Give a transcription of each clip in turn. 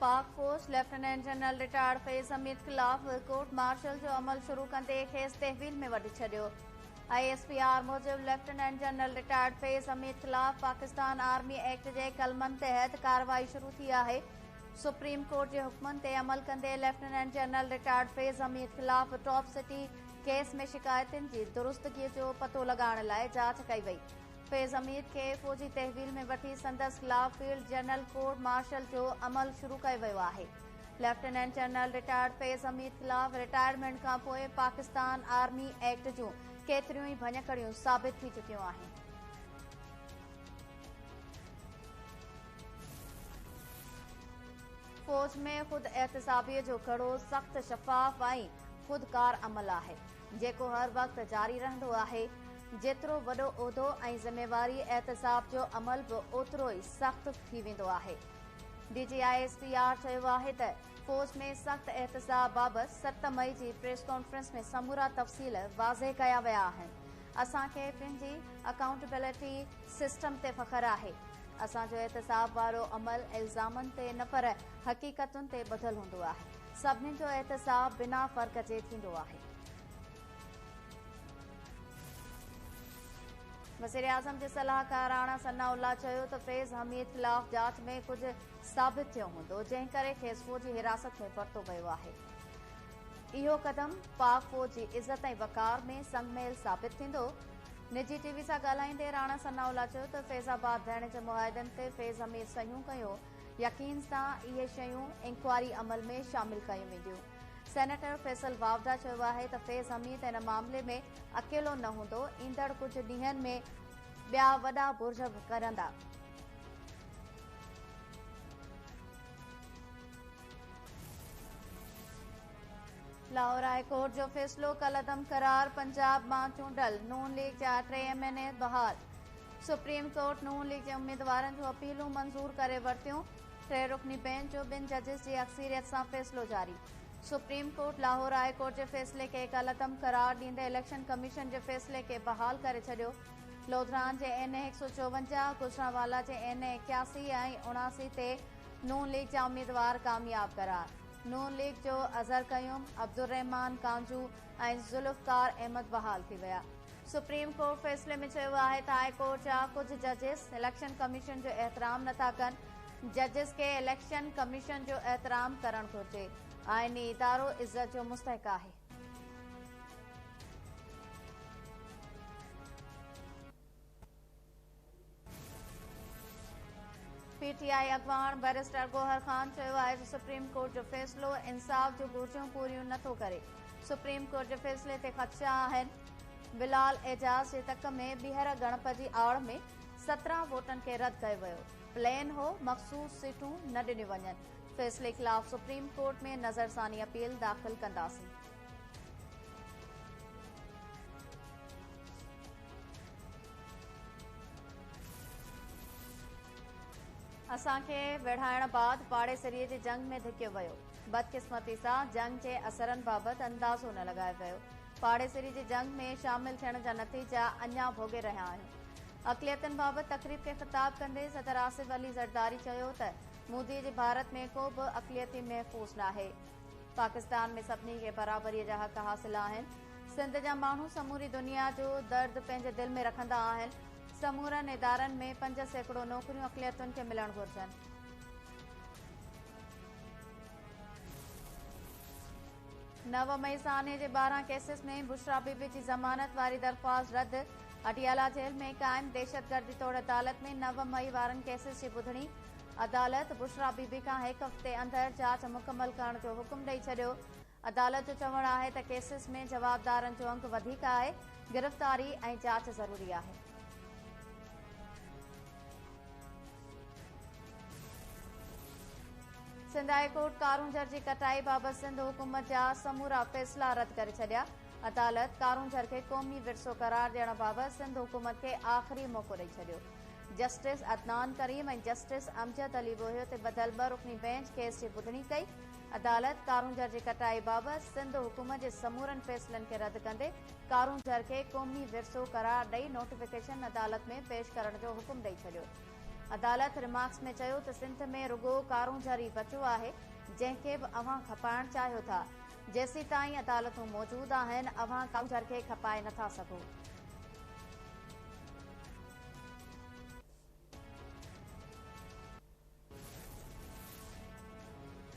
पाक फौज lieutenant general retired फैज़ हमीद खिलाफ़ कोर्ट मार्शल जो अमल शुरू कंदे खेसि तहवील में वठी छॾियो। ISPR मूजिब लेफ्टिनेंट जनरल रिटायर्ड फैज़ हमीद खिलाफ़ पाकिस्तान आर्मी एक्ट जे कलमनि तहत कार्रवाई शुरू थी आहे। सुप्रीम कोर्ट जे हुक्मनि ते अमल कंदे लेफ्टिनेंट जनरल रिटायर्ड फैज़ हमीद खिलाफ़ टॉप सिटी केस में शिकायतुनि जी दुरुस्तगी जो पतो लगाइण लाइ जांच कई वई। फैज़ हमीद खे फौजी तहवील में वठी संदसि खिलाफ़ फील्ड जनरल कोर्ट मार्शल जो अमल शुरू कयो वियो आहे। लेफ्टिनेंट जनरल रिटायर्ड फैज़ हमीद खिलाफ़ रिटायरमेंट खां पोइ पाकिस्तान आर्मी एक्ट जूं केतिरियूं ई भञकड़ियूं साबित थी चुकियूं आहिनि। फौज में ख़ुद एहतिसाबीअ जो कड़ो सख़्त शफ़ाफ़ ऐं ख़ुदकार अमल आहे जेको हर वक़्त जारी रहंदो आहे। जेतिरो वॾो उहिदो ऐं ज़िम्मेवारी एहतिसाब जो अमल बि ओतिरो ई सख़्त थी वेंदो आहे। DG ISPR चयो आहे त फौज में सख़्त एहतिसाब बाबति 7 मई जी प्रेस कॉन्फ्रेंस में समूरा तफ़सील वाज़े कया विया आहिनि। असांखे पंहिंजी अकाउंटेबिलिटी सिस्टम ते फ़ख्रु आहे। असांजो एहतिसाब वारो अमल इल्ज़ामनि ते न पर हक़ीक़तुनि ते ॿधलु हूंदो आहे। सभिनी जो एहतिसाब बिना फ़र्क़ जे थींदो आहे। वज़ीर आज़म जे सलाहकार राणा सनाउल्लाह चयो त फैज़ हमीद खिलाफ़ जांच में कुझु साबित थियो हूंदो जंहिं करे खेसि फौजी हिरासत में वरितो वियो आहे। इहो क़दम पाक फौज जी इज़त ऐं वक़ार में संगमेल साबित थींदो। निजी टीवी सां ॻाल्हाईंदे राणा सनाउल्लाह चयो त फैज़ाबाद ॾियण जे मुआहिदनि ते फैज़ हमीद सहियूं कयो। यकीन सां इहे शयूं इंक्वायरी अमल में शामिल कयूं वेंदियूं। सेनेटर फैसल वावदा चयो आहे त फैज़ हमीद इन मामले में अकेलो न हूंदो। ईंदड़ कुझु ॾींहनि में ॿिया वॾा बुर्ज करंदा। लाहौर हाई कोर्ट जो फ़ैसिलो कलअदम करार। पंजाब मां चूंडल नून लीग जा 3 MNA बहाल। सुप्रीम कोर्ट नून लीग जे उम्मीदवारनि जूं अपीलूं मंज़ूर करे वरितियूं। 3 रुकनी बेंच जो 2 जजिस जी अक्सीरियत सां फ़ैसिलो जारी। Supreme court Lahore high court जे फ़ैसिले खे कलअदम करार ॾींदे इलेक्शन कमीशन जे फ़ैसिले खे बहाल करे छॾियो। लोधरान जे NA 154, गुजरांवाला जे NA 81 ऐं 79 ते नून लीग जा उम्मीदवार कामयाब करार। नून लीग जो अज़हर क़यूम, अब्दुर्रहमान कांजू ऐं ज़ुल्फ़कार अहमद बहाल थी विया। सुप्रीम कोर्ट फ़ैसिले में चयो आहे त हाई कोर्ट जा कुझु जजिस इलेक्शन कमीशन जो एहतराम नथा कनि। जजिस खे इलेक्शन कमीशन जो एहतराम करणु घुरिजे। आइनी इदारो इज़त जो मुस्तहिक़ आहे। PTI अॻवान बैरिस्टर गौहर ख़ान चयो आहे त सुप्रीम कोर्ट जो फ़ैसिलो इंसाफ़ जूं घुर्जूं पूरियूं नथो करे। सुप्रीम कोर्ट जे फ़ैसिले ते ख़दशा आहिनि। बिलाल एजाज जे तक में ॿीहर ॻणप जी आड़ में 17 वोटनि खे रद्द कयो वियो। प्लेन हो मख़सूस सीटूं न ॾिनियूं वञनि। फ़ैसिले ख़िलाफ़ सुप्रीम कोर्ट में नज़रसानी अपील दाख़िल कंदासीं। असांखे विढ़ाइण बाद पाड़ेसरीअ जी जंग में धिकियो वियो। बदकिस्मती सां जंग जे असरनि बाबति अंदाज़ो न लॻायो वियो। पाड़ेसरी जी जंग में शामिल थियण जा नतीजा अञा भोगे रहिया आहियूं। अक़लियतुनि बाबति तक़रीब खे ख़िताब कंदे सदर आसिफ अली ज़रदारी चयो त मोदी जे भारत में को बि अक़लियती महफ़ूज़ नाहे। पाकिस्तान में सभिनी खे बराबरीअ जा हक़ हासिल आहिनि। सिंध जा माण्हू समूरी दुनिया जो दर्द पंहिंजे दिलि में रखंदा आहिनि। समूरनि इदारनि में 5% नौकरियूं अक़लियतुनि खे मिलणु घुरिजनि। 9 मई साने जे 12 केसिस में बुशरा बीबी जी ज़मानत वारी दरख़्वास्त रद्द। अटियाला जेल में क़ाइम दहशतगर्दी तौड़ अदालत में 9 मई वारनि केसिस जी ॿुधणी। अदालत बुशरा बीबी खां 1 हफ़्ते अंदरि जांच मुकमल करण जो हुकुम ॾेई छॾियो। अदालत जो चवणु आहे त केसिस में जवाबदारनि जो अंग वधीक आहे। गिरफ़्तारी ऐं जांच ज़रूरी आहे। सिंध हाई कोर्ट कारूंझर जी कटाई बाबति सिंध हुकूमत जा समूरा फ़ैसिला रद्द करे छॾिया। अदालत कारूंझर खे क़ौमी विरसो करार ॾियण बाबति सिंध हुकूमत खे आख़िरी मौक़ो ॾेई छॾियो। जस्टिस अदनान करीम ऐं जस्टिस अमजद अली बोहियो ते ॿधल 2 रुकनी बेंच केस जी ॿुधणी कई। अदालत कारूंझर जी कटाई बाबति सिंध हुकूमत जे समूरनि फ़ैसिलनि खे रद्द कंदे कारूंझर खे क़ौमी विरसो करार ॾेई नोटिफिकेशन अदालत में पेश करण जो हुकुम ॾेई छॾियो। अदालत रिमार्क्स में चयो त सिंध में रुगो कारूं जरी बचियो आहे जंहिंखे बि अव्हां खपाइण चाहियो था। जेसीं ताईं अदालतूं मौजूद आहिनि अव्हां कारूं जर खे खपाए नथा सघो।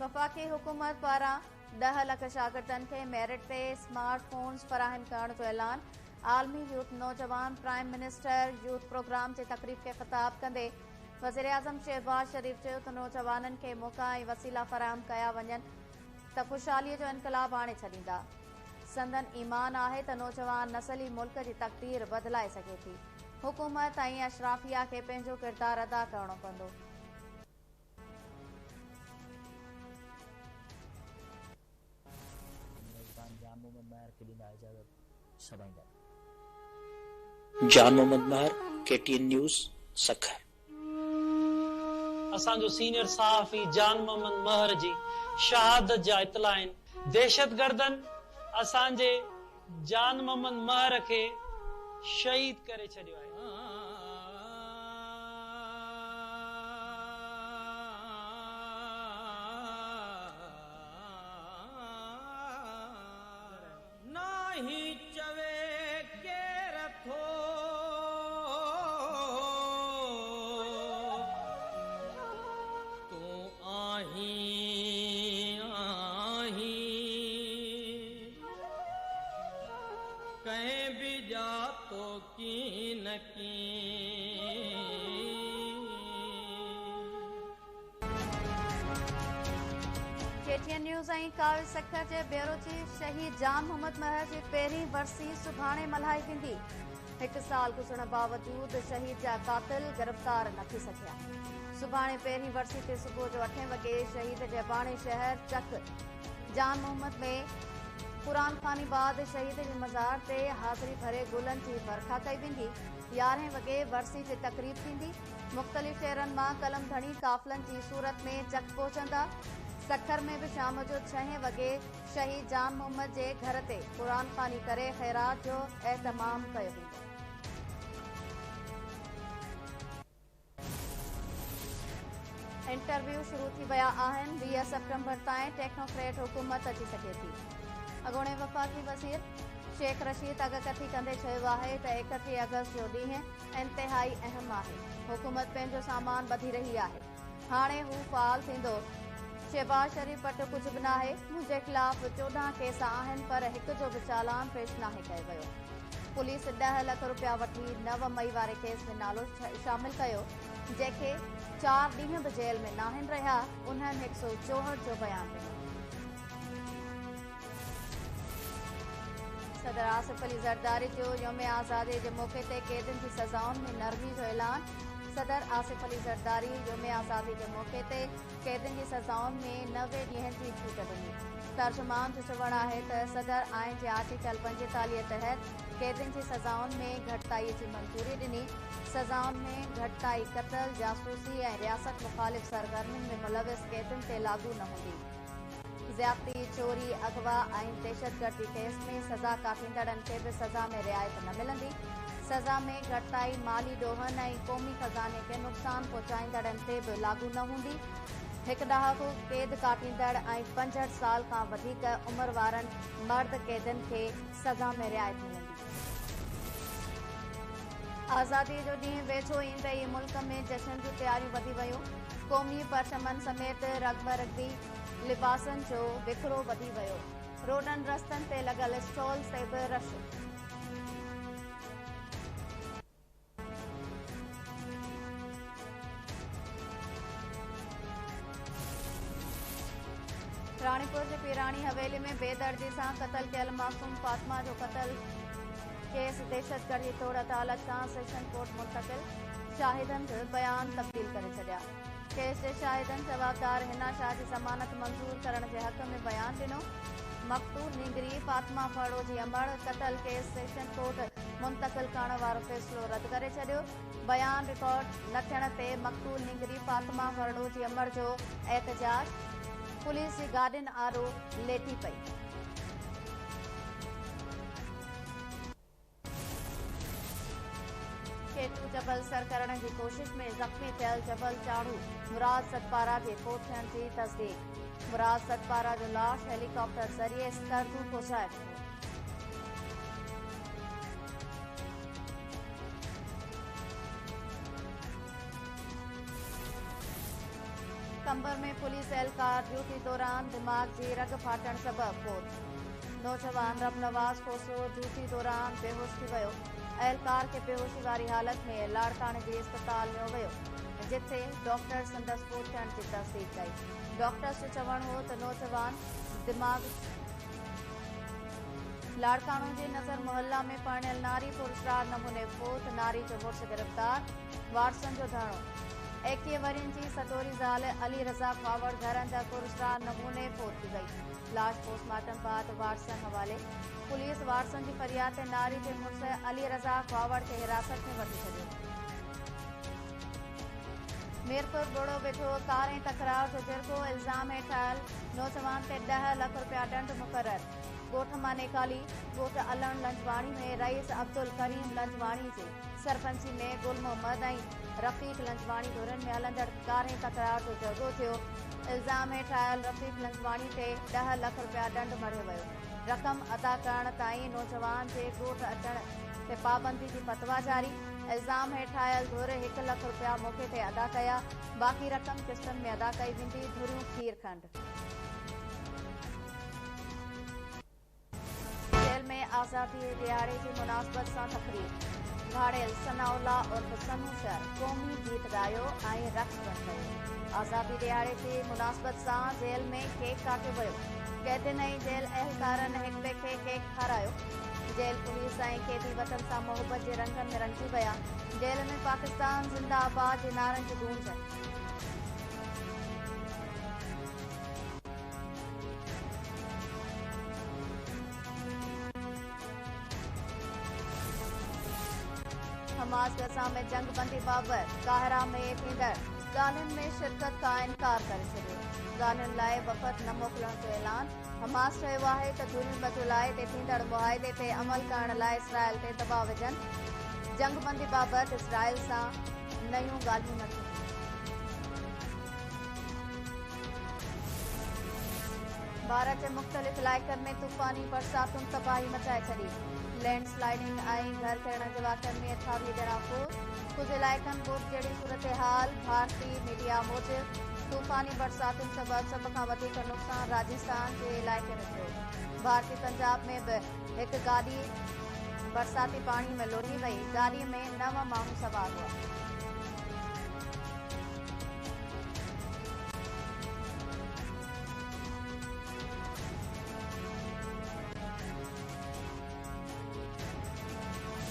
वफ़ाक़ी हुकूमत पारां 10 लख शागिर्दनि खे मेरिट ते स्मार्टफोन्स फराहम करण जो ऐलान। आलमी यूथ नौजवान प्राइम मिनिस्टर यूथ प्रोग्राम जे तक़रीब खे ख़िताब कंदे वज़ीर आज़म शहबाज शरीफ़ चयो त नौजवाननि खे मौक़ा ऐं वसीला फराहम कया वञनि त ख़ुशहालीअ जो इनक़लाब आणे छॾींदा। संदन ईमान आहे त नौजवान नस्ल ई मुल्क जी तक़दीर बदिलाए सघे थी। हुकूमत ऐं अशराफिया खे पंहिंजो किरदारु अदा करणो पवंदो। जान मोहम्मद महर, KTN न्यूज़, सखर। असांजो सीनियर सहाफ़ी जान मोहम्मद महर जी शहादत जा इतला आहिनि। दहशतगर्दनि असांजे जान मोहम्मद महर खे शहीद करे छॾियो आहे। KTN न्यूज़ ऐं काविल सखर जे ब्यूरो चीफ शहीद जान मोहम्मद महर जी पहिरीं वरसी सुभाणे मल्हाई वेंदी। 1 साल गुज़रण बावजूद शहीद जा कातिल गिरफ़्तार न थी सघिया। सुभाणे पहिरीं वरसी ते सुबुह जो 8 वॻे शहीद जे बाणे शहर चक जान मोहम्मद में क़ुरान ख़ानी बाद शहीद जे मज़ार ते हाज़िरी भरे गुलनि जी बरखा कई वेंदी। 11 वॻे वरसी जी तक़रीब थींदी। मुख़्तलिफ़ शहरनि मां कलमधणी काफ़िलनि जी सूरत में चक पहुचंदा। सखर में भी शाम जो 6 वॻे शहीद जान मोहम्मद जे घर ते क़ुरान ख़ानी करे ख़ैरात जो एहतमाम कयो वेंदो। इंटरव्यू शुरू थी विया आहिनि। 20 सेप्टेम्बर ताईं टेक्नोक्रेट हुकूमत अची सघे थी। अॻूणे वफ़ाक़ी वज़ीर शेख रशीद अगकथी कंदे चयो आहे त 31 अगस्त जो ॾींहुं इंतिहाई अहम आहे। हुकूमत पंहिंजो सामान ॿधी रही आहे। हाणे हू फ़ाल थींदो। शहबाज शरीफ़ वटि कुझु बि नाहे। मुंहिंजे ख़िलाफ़ 14 केस आहिनि पर हिक जो बि चालान पेश नाहे कयो वियो। पुलिस 10 लख रुपया वठी 9 मई वारे केस में नालो शामिल कयो जंहिंखे 4 ॾींहं बि जेल में नाहिनि रहिया। उन्हनि 164 जो बयान ॾिनो। सदर आसिफ अली ज़रदारी जो यौम आज़ादी जे मौक़े ते कैदियुनि जी सज़ाउनि में नरमी जो ऐलान। सदर आसिफ अली ज़रदारी यौम आज़ादी जे मौक़े ते कैदियुनि जी सज़ाउनि में 90 ॾींहनि जी छूट ॾिनी। तर्जुमान जो चवणु आहे त सदर आइन जे आर्टिकल 45 तहत कैदियुनि जी सज़ाउनि में घटिताई जी मंज़ूरी ॾिनी। सज़ाउनि में घटिताई क़त्ल, जासूसी ऐं रियासत मुख़ालिफ़ सरगर्मियुनि में मुलविस कैदियुनि ते लागू न हूंदी। ज़्यादती, चोरी, अगवा ऐं दहशतगर्दी केस में सज़ा काटींदड़नि खे बि सज़ा में रिआयत न मिलंदी। सज़ा में घटिताई माली ॾोहनि ऐं क़ौमी ख़ज़ाने खे नुक़सान पहुचाईंदड़नि ते बि लागू न हूंदी। 1 ॾहाको क़ैद काटींदड़ ऐं 65 साल खां वधीक उमिरि वारनि मर्द कैदियुनि खे सज़ा में रिआयत मिलंदी। आज़ादी जो ॾींहुं वेझो ईंदे ई मुल्क में जश्न जूं तयारियूं वधी वयूं। क़ौमी परचमनि समेत रगबरगी लिबासनि जो विकिरो वधी वियो। रोडनि रस्तनि ते लॻल स्टॉल्स ते बि रश। रानीपुर जे पीराणी हवेली में बेदर्दी सां क़त्ल कयल मासूम फातिमा जो क़त्ल केस दहशतगर्दी तौर अदालत खां सेशन कोर्ट मुंतक़िल। शाहिदनि जो बयान तब्दील करे छॾिया। केस जे शाहिदनि जवाबदार हिना शाह जी ज़मानत मंज़ूर करण जे हक़ में बयान ॾिनो। मक़तूल नींगरी फातिमा फड़ोजी अमड़ क़त्ल केस सेशन कोर्ट मुंतक़िल करण वारो फ़ैसिलो रद्द करे छॾियो। बयान रिकॉर्ड न थियण ते मक़तूल नींगरी फातिमा फड़ोजी अमड़ जो एहतजाज। पुलिस जी गाॾियुनि आरो लेटी पई। K2 जबल सर करण की कोशिश में जख्मी थियल जबल चाढ़ू मुराद सतपारा के फोत थियण जी तस्दीक। मुराद सतपारा जो लाश हेलीकॉप्टर जरिए स्कर्दू पहुंचाए वेंदो। कंबर में पुलिस एहलकार ड्यूटी दौरान दिमाग की रग फाटण सबब फोत। नौजवान रब नवाज कोसो ड्यूटी दौरान बेहोश थी वियो। एहलकार के बेहोशी वारी हालत में लाड़काने के अस्पताल में वियो, जिथे डॉक्टर संदसि फोत थियण की तस्दीक कई। डॉक्टर्स जो चवण हो तो नौजवान दिमाग लाड़काणो की नजर मोहल्ला में पढ़ियल नारी पुरस्कार नमूने फोत। नारी जो मुड़स गिरफ्तार। वारसन जो धाणो। 21 वरियन की सटोरी ज़ाल अली रज़ा खावड़ घर अंदर पुरस्कार नमूने फोत थी गई। लाश पोस्टमार्टम बाद वारसन हवाले। पुलिस वारसन की फरियाद ते नारी के मुड़स अली रज़ा खावड़ के हिरासत में वठी छॾियो। मीरपुर बुढ़ो वेठो कारें तकरार जो जिरगो इल्ज़ाम हेठायल नौजवान ते 10 लाख रुपया दंड मुक़रर। ॻोठ मां निकाली ॻोठ अलण लंजवाणी में रईस अब्दुल करीम लंजवाणी जे सरपंची में गुल मोहम्मद ऐं रफ़ीक लंजवाणी धुरनि में हलंदड़ कारें तकरार जो झगड़ो थियो। इल्ज़ाम हेठायल रफ़ीक लंजवाणी ते 10 लाख रुपया दंड मढ़ियो वियो। रक़म अदा करण ताईं नौजवान जे ॻोठ अचण ते पाबंदी जी फतवा जारी। इल्ज़ाम हेठायल धुर 1 लाख रुपया मौक़े ते अदा कया। बाक़ी रक़म किस्तनि में अदा कई वेंदी। धुरियूं खीर खंड। जेल में आज़ादी दिहाड़े की मुनासिबत सां तक़रीब। भाड़ेल सनाउल्ला उर्फ सनू शर क़ौमी गीत ॻायो ऐं रक़्स पिणु कयो। आज़ादी दिहाड़े की मुनासिबत सां जेल में केक काटियो वियो। कैदियुनि ऐं जेल अहलकारनि हिक ॿिए खे केक खारायो। जेल पुलिस ऐं कैदी वतन सां मोहबत जे रंगनि में रंगिजी विया। जेल में पाकिस्तान ज़िंदाबाद जे नारनि जी गूंज। हमास गज़ा में जंग बंदी बाबत काहिरा में थींदड़ ॻाल्हियुनि में शिरकत खां इनकार करे छॾियो। ॻाल्हियुनि लाइ वफ़द न मोकिलण जो ऐलान। हमास चयो आहे त धुरियुनि बदुलाए ते थींदड़ मुआहिदे ते अमल करण लाइ इसराइल ते दबाव विझनि। जंग बंदी बाबति इसराइल सां नयूं ॻाल्हियूं न थियूं। भारत जे मुख़्तलिफ़ इलाइक़नि में तूफ़ानी बरसातुनि तबाही मचाए छॾी। लैंड स्लाइडिंग ऐं घर किरण जे वाक़िअनि में 28 ॼणा फौत। कुछ इलाइक़नि बुर्ज जहिड़ी सूरत-ए-हाल। भारतीय मीडिया मूजिब तूफ़ानी बरसातुनि सबबि सभ खां वधीक नुक़सान राजस्थान जे इलाइक़े में थियो। भारतीय पंजाब में बि हिकु गाॾी बरसाती पाणी में लुढ़ी वई। गाॾीअ में 9 माण्हू सवार हुआ।